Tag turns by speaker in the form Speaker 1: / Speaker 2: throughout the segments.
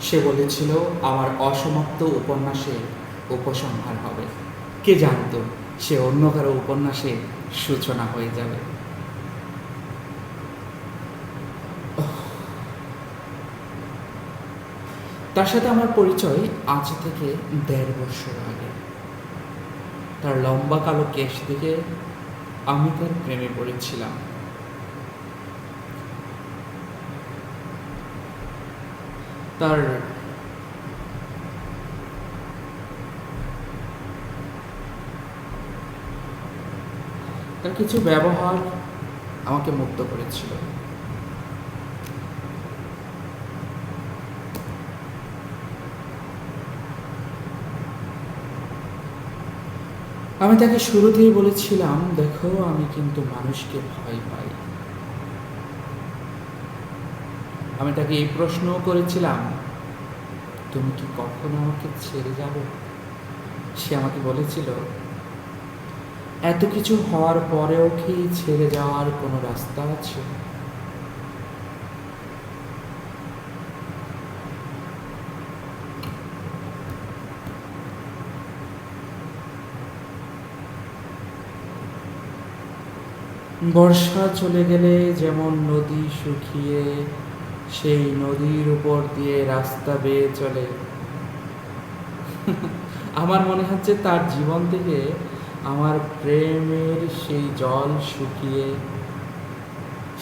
Speaker 1: সে বলেছিল আমার অসমাপ্ত উপন্যাসে উপসংহার হবে। কে জানত সে অন্য কারো উপন্যাসে সূচনা হয়ে যাবে। তার সাথে আমার পরিচয় আজ থেকে ১.৫ বছর আগে। তার লম্বা কালো কেশ দিকে আমি তার প্রেমে পড়েছিলাম। তার তার কিছু ব্যবহার আমাকে মুগ্ধ করেছিল। আমি তাকে শুরুতেই বলেছিলাম, দেখো আমি কিন্তু মানুষকে ভয় পাই। আমি তাকে এই প্রশ্নও করেছিলাম, তুমি কি কখনো আমাকে ছেড়ে যাবে? সে আমাকে বলেছিল, এত কিছু হওয়ার পরেও কি ছেড়ে যাওয়ার কোনো রাস্তা আছে? বর্ষা চলে গেলে যেমন নদী শুকিয়ে সেই নদীর উপর দিয়ে রাস্তা বেয়ে চলে, আমার মনে হচ্ছে তার জীবন থেকে আমার প্রেমের সেই জল শুকিয়ে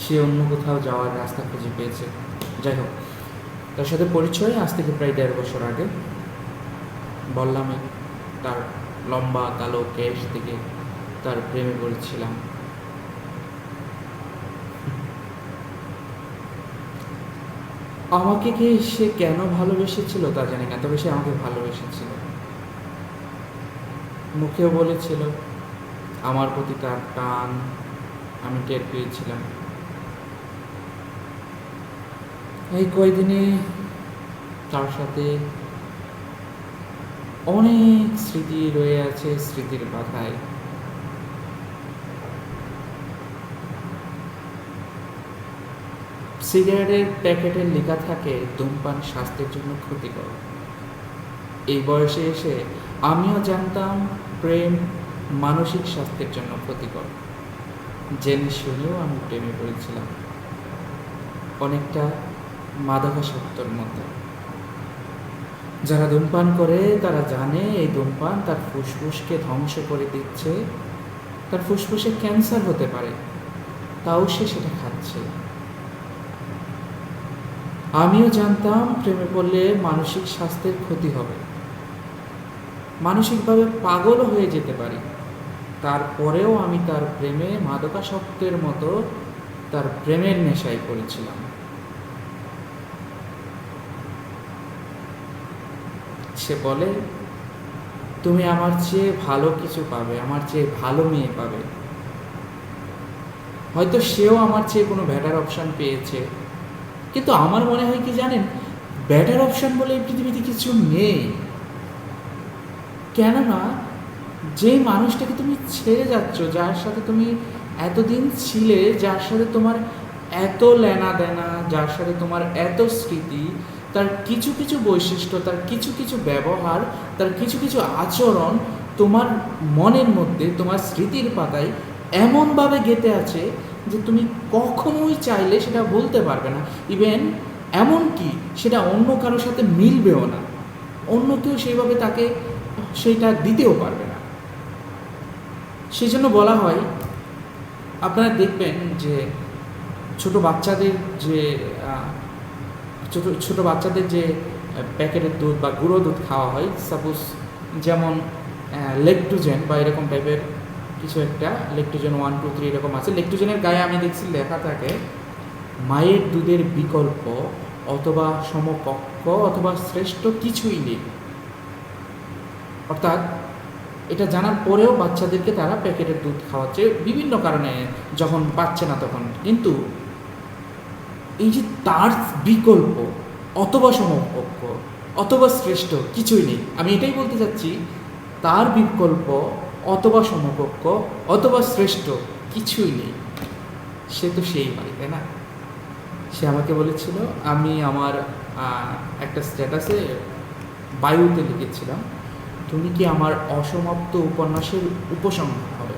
Speaker 1: সে অন্য কোথাও যাওয়ার রাস্তা খুঁজে পেয়েছে। যাই হোক, তার সাথে পরিচয় আজ থেকে প্রায় ১.৫ বছর আগে। বললামই, তার লম্বা কালো কেশ থেকে তার প্রেমে পড়েছিলাম। আমাকে কি সে কেন ভালোবেসেছিল তা জানি না, তবে সে আমাকে ভালোবেসেছিল। মুখেও বলেছিল, আমার প্রতি তার টান আমি টের পেয়েছিলাম। এই কয়দিনে তার সাথে অনেক স্মৃতি রয়ে আছে স্মৃতির পাতায়। সিগারেটের প্যাকেটে লেখা থাকে ধূমপান স্বাস্থ্যের জন্য ক্ষতিকর। এই বয়সে এসে আমিও জানতাম প্রেম মানসিক স্বাস্থ্যের জন্য ক্ষতিকর। জেনে শুনেও আমি প্রেমে পড়েছিলাম, অনেকটা মাদকাসক্তর মতো। যারা ধূমপান করে তারা জানে এই ধূমপান তার ফুসফুসকে ধ্বংস করে দিচ্ছে, তার ফুসফুসে ক্যান্সার হতে পারে, তাও সে সেটা খাচ্ছে। আমিও জানতাম প্রেমে পড়লে মানসিক স্বাস্থ্যের ক্ষতি হবে, মানসিকভাবে পাগলও হয়ে যেতে পারি। তারপরেও আমি তার প্রেমে মাদকাসক্তের মতো তার প্রেমের নেশায় পড়েছিলাম। সে বলে, তুমি আমার চেয়ে ভালো কিছু পাবে, আমার চেয়ে ভালো মেয়ে পাবে। হয়তো সেও আমার চেয়ে কোনো বেটার অপশান পেয়েছে, কিন্তু আমার মনে হয় কি জানেন, বেটার অপশান বলে এই পৃথিবীতে কিছু নেই। কেননা যে মানুষটাকে তুমি ছেড়ে যাচ্ছ, যার সাথে তুমি এতদিন ছিলে, যার সাথে তোমার এত লেনা দেনা, যার সাথে তোমার এত স্মৃতি, তার কিছু কিছু বৈশিষ্ট্য, তার কিছু কিছু ব্যবহার, তার কিছু কিছু আচরণ তোমার মনের মধ্যে, তোমার স্মৃতির পাতায় এমনভাবে গেঁথে আছে যে তুমি কখনোই চাইলে সেটা বলতে পারবে না। ইভেন এমনকি সেটা অন্য কারোর সাথে মিলবেও না, অন্য কেউ সেইভাবে তাকে সেইটা দিতেও পারবে না। সেই জন্য বলা হয়, আপনারা দেখবেন যে ছোট বাচ্চাদের যে ছোট বাচ্চাদের যে প্যাকেটের দুধ বা গুঁড়ো দুধ খাওয়া হয়, সাপোজ যেমন লেকটোজেন বা এরকম টাইপের কিছু একটা, লেকটোজেন 1, 2, 3 এরকম আছে। লেকটোজেনের গায়ে আমি দেখছি লেখা থাকে মায়ের দুধের বিকল্প অথবা সমকক্ষ অথবা শ্রেষ্ঠ কিছুই নেই। অর্থাৎ এটা জানার পরেও বাচ্চাদেরকে তারা প্যাকেটের দুধ খাওয়াচ্ছে বিভিন্ন কারণে, যখন পাচ্ছে না তখন। কিন্তু এই যে তার বিকল্প অথবা সমকক্ষ অথবা শ্রেষ্ঠ কিছুই নেই, আমি এটাই বলতে চাচ্ছি, তার বিকল্প অথবা সমকক্ষ অথবা শ্রেষ্ঠ কিছুই নেই। সে তো সেই হয়, তাই না? সে আমাকে বলেছিল, আমি আমার একটা স্ট্যাটাসে বায়ুতে লিখেছিলাম, তুমি কি আমার অসমাপ্ত উপন্যাসের উপসংহার হবে।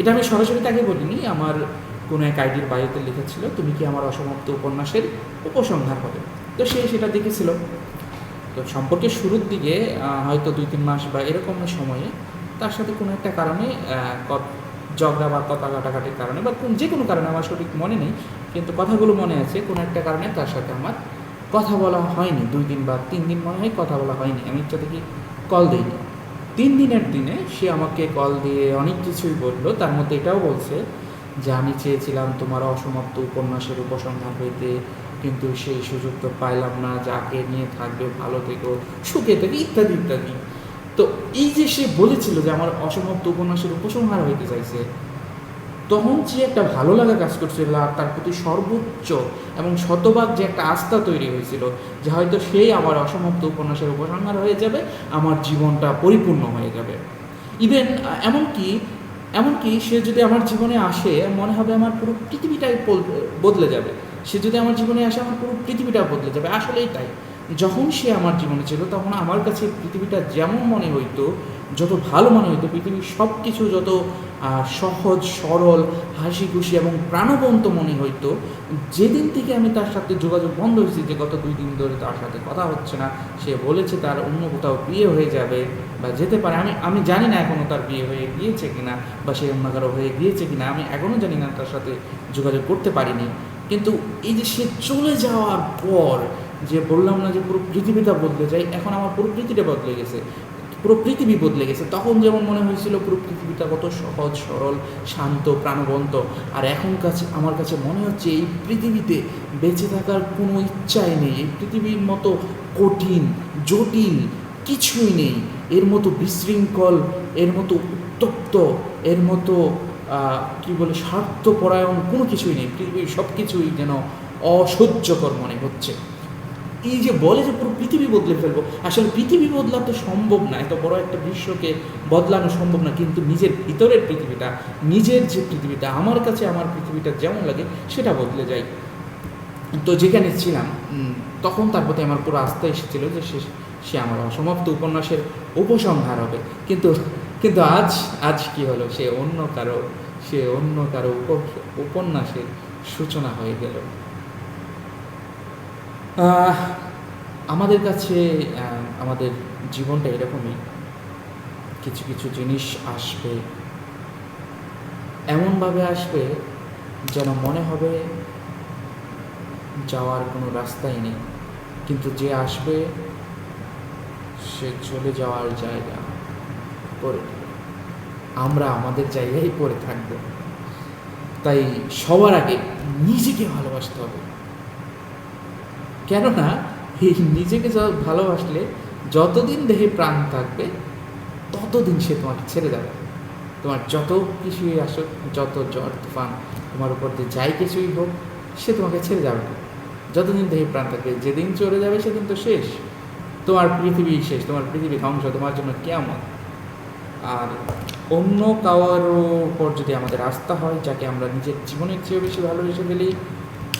Speaker 1: এটা আমি সরাসরি তাকে বলিনি, আমার কোনো এক আইডির বায়ুতে লিখেছিল, তুমি কি আমার অসমাপ্ত উপন্যাসের উপসংহার হবে। তো সে সেটা দেখেছিল। তো সম্পর্কের শুরুর দিকে হয়তো 2-3 মাস বা এরকম সময়ে তার সাথে কোনো একটা কারণে ঝগড়া বা কথা কাটাকাটির কারণে বা যে কোনো কারণে, আমার সঠিক মনে নেই, কিন্তু কথাগুলো মনে আছে, কোনো একটা কারণে তার সাথে আমার কথা বলা হয়নি। 2 দিন বা 3 দিন মনে হয় কথা বলা হয়নি, আমি ইচ্ছা থেকে কল দিইনি। 3 দিনের দিনে সে আমাকে কল দিয়ে অনেক কিছুই বললো, তার মধ্যে এটাও বলছে যে আমি চেয়েছিলাম তোমার অসমাপ্ত উপন্যাসের উপসংহার হইতে, কিন্তু সেই সুযোগ তো পাইলাম না, যাকে নিয়ে থাকবে ভালো থেকো, সুখে থেকে, ইত্যাদি ইত্যাদি। তো এই যে সে বলেছিল যে আমার অসমাপ্ত উপন্যাসের উপসংহার হইতে চাইছে, তখন যে একটা ভালো লাগা কাজ করছিল আর তার প্রতি সর্বোচ্চ এবং শতভাগ যে একটা আস্থা তৈরি হয়েছিল যে হয়তো সেই আমার অসমাপ্ত উপন্যাসের উপসংহার হয়ে যাবে, আমার জীবনটা পরিপূর্ণ হয়ে যাবে। ইভেন এমনকি সে যদি আমার জীবনে আসে, মনে হবে আমার পুরো পৃথিবীটাই বদলে যাবে। সে যদি আমার জীবনে আসে, আমার পুরো পৃথিবীটা বদলে যাবে। আসলেই তাই, যখন সে আমার জীবনে ছিল তখন আমার কাছে পৃথিবীটা যেমন মনে হইতো, যত ভালো মনে হইতো, পৃথিবীর সব কিছু যত সহজ সরল, হাসি খুশি এবং প্রাণবন্ত মনে হইতো, যেদিন থেকে আমি তার সাথে যোগাযোগ বন্ধ হয়েছি, যে গত 2 দিন ধরে তার সাথে কথা হচ্ছে না, সে বলেছে তার অন্য কোথাও বিয়ে হয়ে যাবে বা যেতে পারে। আমি জানি না এখনও তার বিয়ে হয়ে গিয়েছে কিনা বা সে অন্য কারো হয়ে গিয়েছে কিনা, আমি এখনও জানি না, তার সাথে যোগাযোগ করতে পারিনি। কিন্তু এই যে সে চলে যাওয়ার পর, যে বললাম না যে পুরো পৃথিবীটা বদলে যায়, এখন আমার পুরো পৃথিবীটা বদলে গেছে, পুরো পৃথিবী বদলে গেছে। তখন যেমন মনে হয়েছিল পুরো পৃথিবীটা কত সহজ সরল, শান্ত, প্রাণবন্ত, আর এখন আমার কাছে মনে হচ্ছে এই পৃথিবীতে বেঁচে থাকার কোনো ইচ্ছাই নেই। এই পৃথিবীর মতো কঠিন, জটিল কিছুই নেই, এর মতো বিশৃঙ্খল, এর মতো উত্তপ্ত, এর মতো স্বার্থপরায়ণ কোনো কিছুই নেই। পৃথিবীর সব কিছুই যেন অসহ্যকর মনে হচ্ছে। এই যে বলে যে পুরো পৃথিবী বদলে ফেলবো, আসলে পৃথিবী বদলাতে সম্ভব না, এত বড় একটা বিশ্বকে বদলানো সম্ভব না, কিন্তু নিজের ভিতরের পৃথিবীটা, নিজের যে পৃথিবীটা, আমার কাছে আমার পৃথিবীটা যেমন লাগে সেটা বদলে যায়। তো যেখানে ছিলাম তখন তার প্রতি আমার পুরো আস্থা এসেছিল যে সে আমার অসমাপ্ত উপন্যাসের উপসংহার হবে। কিন্তু কিন্তু আজ কি হলো, সে অন্য কারো উপন্যাসের সূচনা হয়ে গেল। আমাদের কাছে আমাদের জীবনটা এরকমই, কিছু কিছু জিনিস আসবে, এমনভাবে আসবে যেন মনে হবে যাওয়ার কোনো রাস্তাই নেই, কিন্তু যে আসবে সে চলে যাওয়ার জায়গা করে দেবে, আমরা আমাদের জায়গায় পড়ে থাকবো। তাই সবার আগে নিজেকে ভালোবাসতে হবে, কেননা এই নিজেকে ভালোবাসলে যতদিন দেহে প্রাণ থাকবে ততদিন সে তোমাকে ছেড়ে যাবে। তোমার যত কিছুই আসুক, যত ঝড় তুফান তোমার উপর দিয়ে যাই কিছুই হোক, সে তোমাকে ছেড়ে যাবে না যতদিন দেহে প্রাণ থাকবে। যেদিন চলে যাবে সেদিন তো শেষ, তোমার পৃথিবী শেষ, তোমার পৃথিবী ধ্বংস, তোমার জন্য কেমন। আর অন্য কারোর উপর যদি আমাদের আস্থা হয়, যাকে আমরা নিজের জীবনের চেয়েও বেশি ভালোবেসে ফেলি,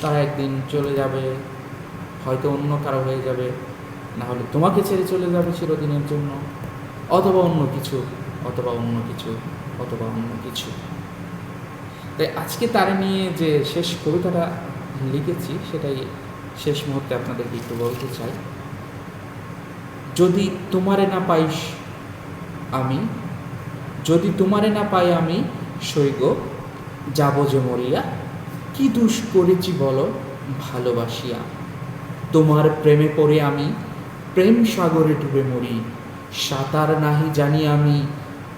Speaker 1: তারা একদিন চলে যাবে, হয়তো অন্য কারো হয়ে যাবে, না হলে তোমাকে ছেড়ে চলে যাবে চিরদিনের জন্য, অথবা অন্য কিছু, অথবা অন্য কিছু, অথবা অন্য কিছু। তাই আজকে তারা নিয়ে যে শেষ কবিতাটা লিখেছি, সেটাই শেষ মুহূর্তে আপনাদেরকে একটু বলতে চাই। যদি তোমারে না পাইস আমি, যদি তোমারে না পাই আমি সৈগ যাব যে মরিয়া, কি দোষ করেছি বলো ভালোবাসিয়া, তোমার প্রেমে পড়ে আমি প্রেম সাগরে ডুবে মরি, সাঁতার নাহি জানি আমি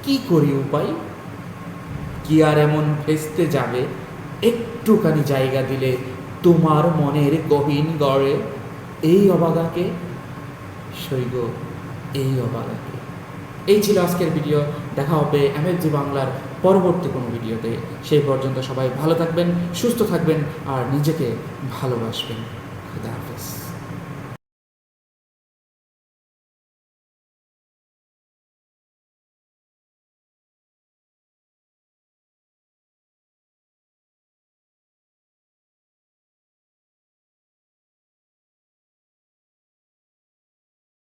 Speaker 1: কি করি উপায়, কি আর এমন ভেস্তে যাবে একটুখানি জায়গা দিলে তোমার মনের গহীন গড়ে, এই অবাগাকে সৈগ, এই অবাগাকে। এই ছিল আজকের ভিডিও, দেখা হবে MFG বাংলার পরবর্তী কোনো ভিডিওতে। সেই পর্যন্ত সবাই ভালো থাকবেন, সুস্থ থাকবেন আর নিজেকে ভালোবাসবেন।